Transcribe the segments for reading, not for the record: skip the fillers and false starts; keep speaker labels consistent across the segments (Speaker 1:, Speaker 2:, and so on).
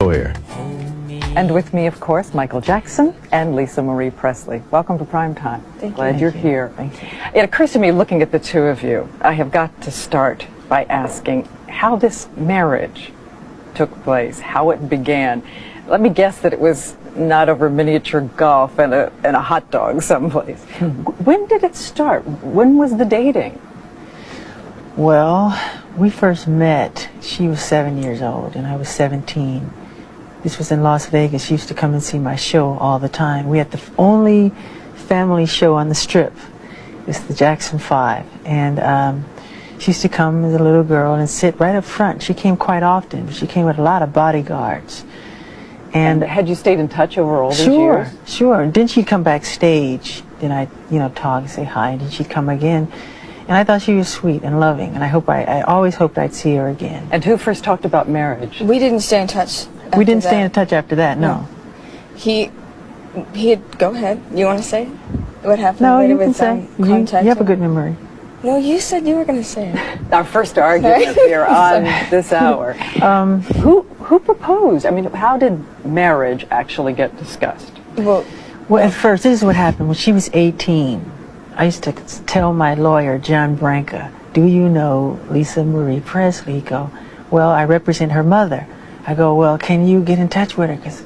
Speaker 1: Here.
Speaker 2: And with me, of course, Michael Jackson and Lisa Marie Presley. Welcome to Primetime. Glad you're here.
Speaker 3: Thank you.
Speaker 2: It occurs to me, looking at the two of you, I have got to start by asking how this marriage took place, how it began. Let me guess that it was not over miniature golf and a hot dog someplace. When did it start? When was the dating?
Speaker 3: Well, we first met, she was 7 years old and I was 17. This was in Las Vegas. She used to come and see my show all the time. We had the only family show on the Strip. It's the Jackson 5. And she used to come as a little girl and sit right up front. She came quite often. She came with a lot of bodyguards. And
Speaker 2: had you stayed in touch over all these years?
Speaker 3: Sure. And then she'd come backstage. Then I'd, talk and say hi. And then she'd come again. And I thought she was sweet and loving. And I always hoped I'd see her again.
Speaker 2: And who first talked about marriage?
Speaker 4: We didn't stay in touch.
Speaker 3: We didn't stay in touch after that, no.
Speaker 4: He had, go ahead. You want to say what happened
Speaker 3: no,
Speaker 4: later
Speaker 3: you can
Speaker 4: with
Speaker 3: say. You have a good memory.
Speaker 4: No, you said you were going to say it.
Speaker 2: Our first argument here on this hour. Who proposed? I mean, how did marriage actually get discussed?
Speaker 3: Well, at first, this is what happened. When she was 18, I used to tell my lawyer, John Branca, do you know Lisa Marie Presley? He'd go, well, I represent her mother. I go, well, can you get in touch with her? Because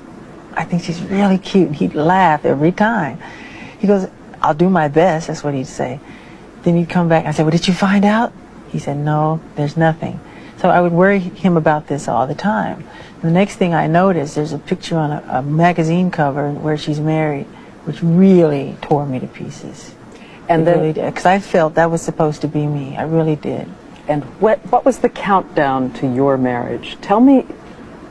Speaker 3: I think she's really cute. And he'd laugh every time. He goes, I'll do my best. That's what he'd say. Then he'd come back. I said, well, did you find out? He said, no, there's nothing. So I would worry him about this all the time. The next thing I noticed, there's a picture on a magazine cover where she's married, which really tore me to pieces. And then, really did, because I felt that was supposed to be me. I really did.
Speaker 2: And what was the countdown to your marriage? Tell me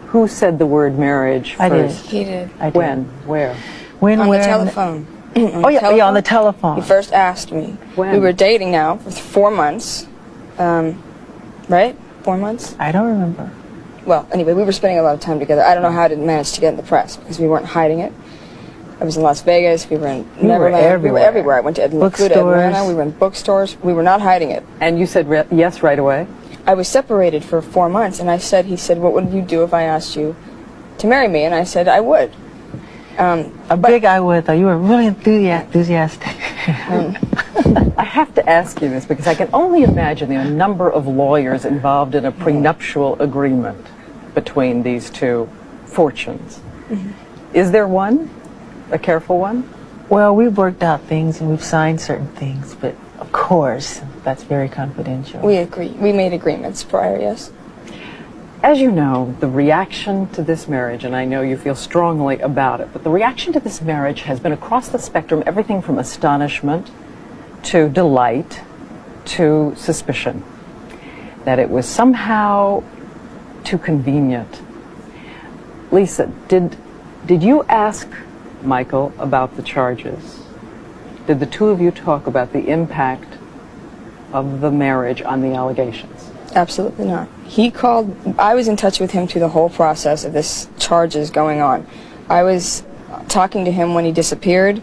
Speaker 2: who said the word marriage first.
Speaker 3: I did.
Speaker 4: He did.
Speaker 3: I did.
Speaker 2: When? Where?
Speaker 3: When?
Speaker 4: On
Speaker 3: where?
Speaker 4: the telephone.
Speaker 3: Yeah, on the telephone.
Speaker 4: He first asked me.
Speaker 2: When?
Speaker 4: We were dating now for 4 months. Right? 4 months?
Speaker 3: I don't remember.
Speaker 4: Well, anyway, we were spending a lot of time together. I don't know how I didn't manage to get in the press because we weren't hiding it. I was in Las Vegas. We were in Neverland. We were everywhere. I went to Atlanta. We were in bookstores. We were not hiding it.
Speaker 2: And you said yes right away?
Speaker 4: I was separated for 4 months, and he said, what would you do if I asked you to marry me? And I said, I would.
Speaker 3: Big I would, though. You were really enthusiastic.
Speaker 2: I have to ask you this because I can only imagine the number of lawyers involved in a prenuptial agreement between these two fortunes. Is there one? A careful one?
Speaker 3: Well, we've worked out things and we've signed certain things, but of course, that's very confidential.
Speaker 4: We agree. We made agreements prior, yes.
Speaker 2: As you know, the reaction to this marriage, and I know you feel strongly about it, but the reaction to this marriage has been across the spectrum, everything from astonishment to delight to suspicion, that it was somehow too convenient. Lisa, did you ask Michael about the charges? Did the two of you talk about the impact of the marriage on the allegations?
Speaker 4: Absolutely not. He called, I was in touch with him through the whole process of this charges going on. I was talking to him when he disappeared.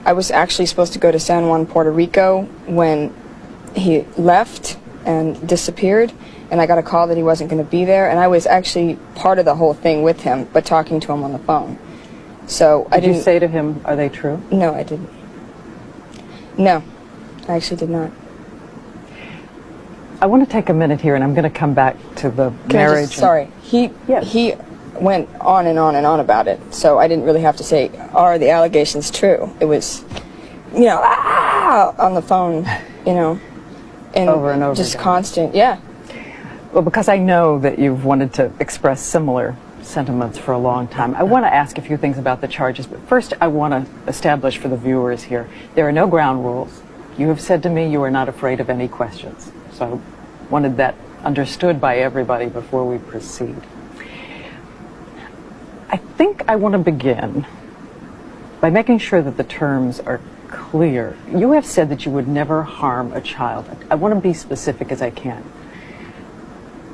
Speaker 4: I was actually supposed to go to San Juan, Puerto Rico when he left and disappeared, and I got a call that he wasn't going to be there, and I was actually part of the whole thing with him, but talking to him on the phone. So I didn't.
Speaker 2: Did you say to him, are they true?
Speaker 4: No, I didn't. No, I actually did not.
Speaker 2: I want to take a minute here, and I'm going to come back to the marriage.
Speaker 4: Sorry, he went on and on and on about it, so I didn't really have to say, are the allegations true? It was, on the phone, and
Speaker 2: over and over
Speaker 4: just
Speaker 2: again.
Speaker 4: Constant, yeah.
Speaker 2: Well, because I know that you've wanted to express similar sentiments for a long time, I want to ask a few things about the charges, but first I want to establish for the viewers here, there are no ground rules. You have said to me you are not afraid of any questions, so I wanted that understood by everybody before we proceed. I think I want to begin by making sure that the terms are clear. You have said that you would never harm a child. I want to be specific as I can.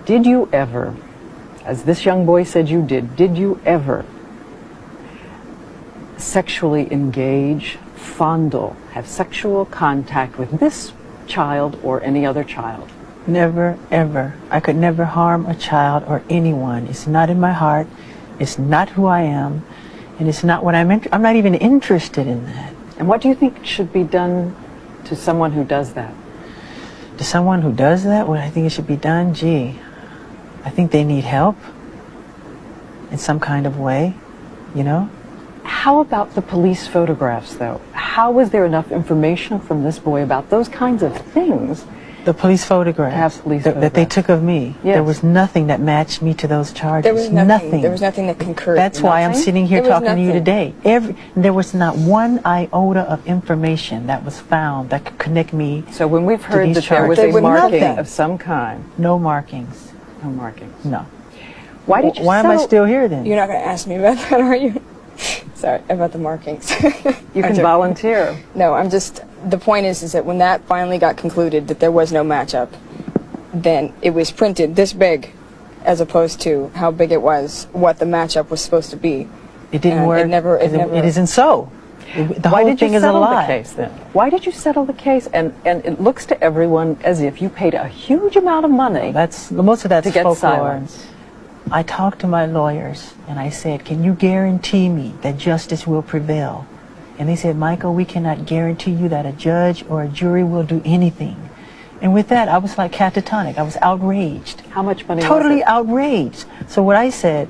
Speaker 2: Did you ever, as this young boy said you did you ever sexually engage, fondle, have sexual contact with this child or any other child?
Speaker 3: Never, ever. I could never harm a child or anyone. It's not in my heart. It's not who I am, and it's not what I'm not even interested in that.
Speaker 2: And what do you think should be done to someone who does that?
Speaker 3: To someone who does that, what I think it should be done, gee, I think they need help in some kind of way, you know?
Speaker 2: How about the police photographs, though? How was there enough information from this boy about those kinds of things?
Speaker 3: The police photographs that they took of me.
Speaker 2: Yes.
Speaker 3: There was nothing that matched me to those charges.
Speaker 4: There was nothing. There was nothing that concurred.
Speaker 3: That's why I'm sitting here talking to you today. There was not one iota of information that was found that could connect me.
Speaker 2: So when we've heard that there was a marking of some kind.
Speaker 3: No markings.
Speaker 2: No markings.
Speaker 3: No.
Speaker 2: Why did you
Speaker 3: Why am I still here then?
Speaker 4: You're not going to ask me about that, are you? Sorry, about the markings.
Speaker 2: You can volunteer.
Speaker 4: No, I'm just, the point is that when that finally got concluded that there was no matchup, then it was printed this big as opposed to how big it was, what the matchup was supposed to be.
Speaker 3: It didn't work. It isn't so. The whole thing is a lie.
Speaker 2: Why did you settle the case then? Why did you settle the case? And it looks to everyone as if you paid a huge amount of money.
Speaker 3: Most of that's
Speaker 2: to get
Speaker 3: folklore.
Speaker 2: silence.
Speaker 3: I talked to my lawyers and I said, can you guarantee me that justice will prevail? And they said, Michael, we cannot guarantee you that a judge or a jury will do anything. And with that, I was like catatonic. I was outraged.
Speaker 2: How much money
Speaker 3: Totally
Speaker 2: was it?
Speaker 3: outraged. So what I said,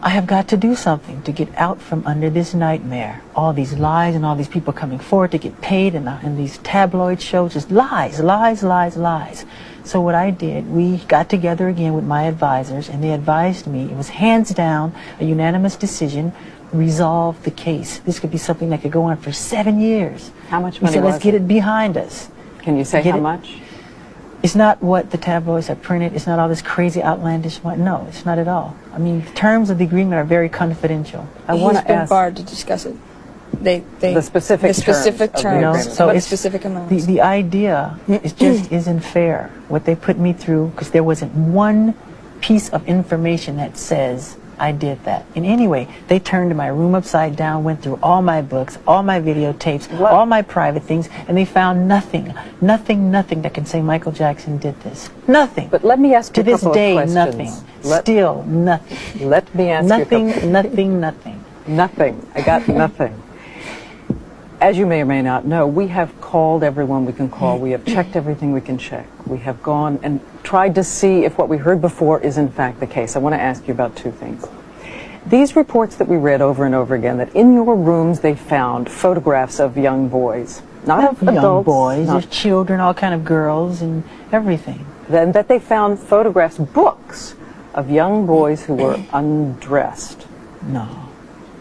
Speaker 3: I have got to do something to get out from under this nightmare. All these lies and all these people coming forward to get paid and these tabloid shows, just lies, lies, lies, lies. So what I did, we got together again with my advisors and they advised me, it was hands down, a unanimous decision, resolve the case. This could be something that could go on for 7 years.
Speaker 2: How much money
Speaker 3: we said,
Speaker 2: was
Speaker 3: let's get it behind us.
Speaker 2: Can you say how much?
Speaker 3: It's not what the tabloids have printed. It's not all this crazy outlandish one. No, it's not at all. I mean, the terms of the agreement are very confidential.
Speaker 2: I want to ask.
Speaker 4: barred to discuss it. The
Speaker 2: specific
Speaker 4: terms.
Speaker 3: You know, so
Speaker 4: it's specific amounts.
Speaker 3: The idea is just isn't fair. What they put me through, because there wasn't one piece of information that says I did that. In any way, they turned my room upside down, went through all my books, all my videotapes, all my private things, and they found nothing that can say Michael Jackson did this. Nothing.
Speaker 2: But let me ask you
Speaker 3: to this day,
Speaker 2: nothing.
Speaker 3: Still nothing.
Speaker 2: Let me ask
Speaker 3: nothing,
Speaker 2: you
Speaker 3: nothing.
Speaker 2: Nothing. I got nothing. As you may or may not know, we have called everyone we can call. We have checked everything we can check. We have gone and tried to see if what we heard before is in fact the case. I want to ask you about two things. These reports that we read over and over again, that in your rooms they found photographs of young boys, not of adults.
Speaker 3: Young boys, there's children, all kind of girls and everything.
Speaker 2: Then that they found photographs, books, of young boys who were undressed.
Speaker 3: No.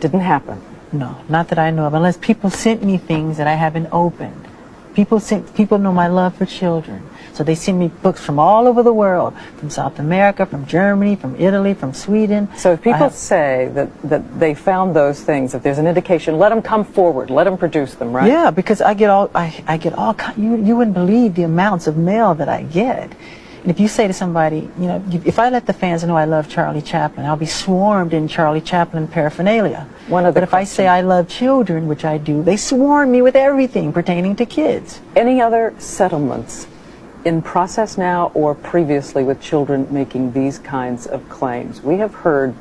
Speaker 2: Didn't happen.
Speaker 3: No, not that I know of, unless people sent me things that I haven't opened. People know my love for children. So they send me books from all over the world, from South America, from Germany, from Italy, from Sweden.
Speaker 2: So if people say that they found those things, if there's an indication, let them come forward, let them produce them, right?
Speaker 3: Yeah, because I get all you wouldn't believe the amounts of mail that I get. And if you say to somebody, you know, if I let the fans know I love Charlie Chaplin, I'll be swarmed in Charlie Chaplin paraphernalia. But if I say I love children, which I do, they swarm me with everything pertaining to kids.
Speaker 2: Any other settlements in process now or previously with children making these kinds of claims? We have heard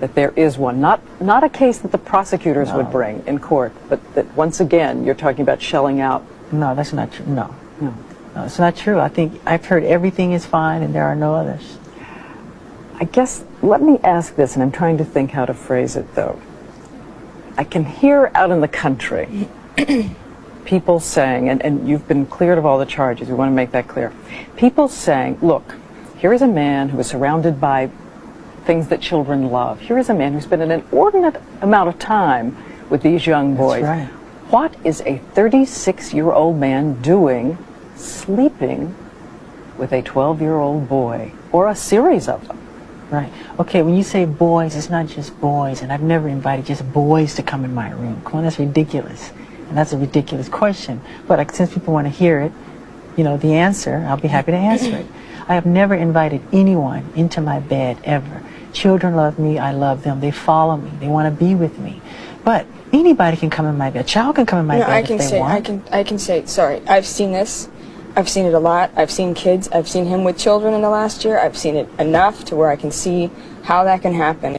Speaker 2: that there is one, not a case that the prosecutors would bring in court, but that once again you're talking about shelling out.
Speaker 3: No, that's not true. No, it's not true. I think I've heard everything is fine and there are no others.
Speaker 2: I guess, let me ask this, and I'm trying to think how to phrase it though. I can hear out in the country people saying, and you've been cleared of all the charges, we want to make that clear. People saying, look, here is a man who is surrounded by things that children love. Here is a man who spent an inordinate amount of time with these young boys.
Speaker 3: That's right.
Speaker 2: What is a 36-year-old man doing sleeping with a 12-year-old boy, or a series of them?
Speaker 3: Right. Okay, when you say boys, it's not just boys, and I've never invited just boys to come in my room. Come on, that's ridiculous. And that's a ridiculous question. But since people want to hear it, you know, the answer, I'll be happy to answer it. I have never invited anyone into my bed, ever. Children love me, I love them. They follow me, they want to be with me. But anybody can come in my bed. A child can come in my bed if they want.
Speaker 4: I can say, sorry, I've seen this. I've seen it a lot. I've seen kids. I've seen him with children in the last year. I've seen it enough to where I can see how that can happen.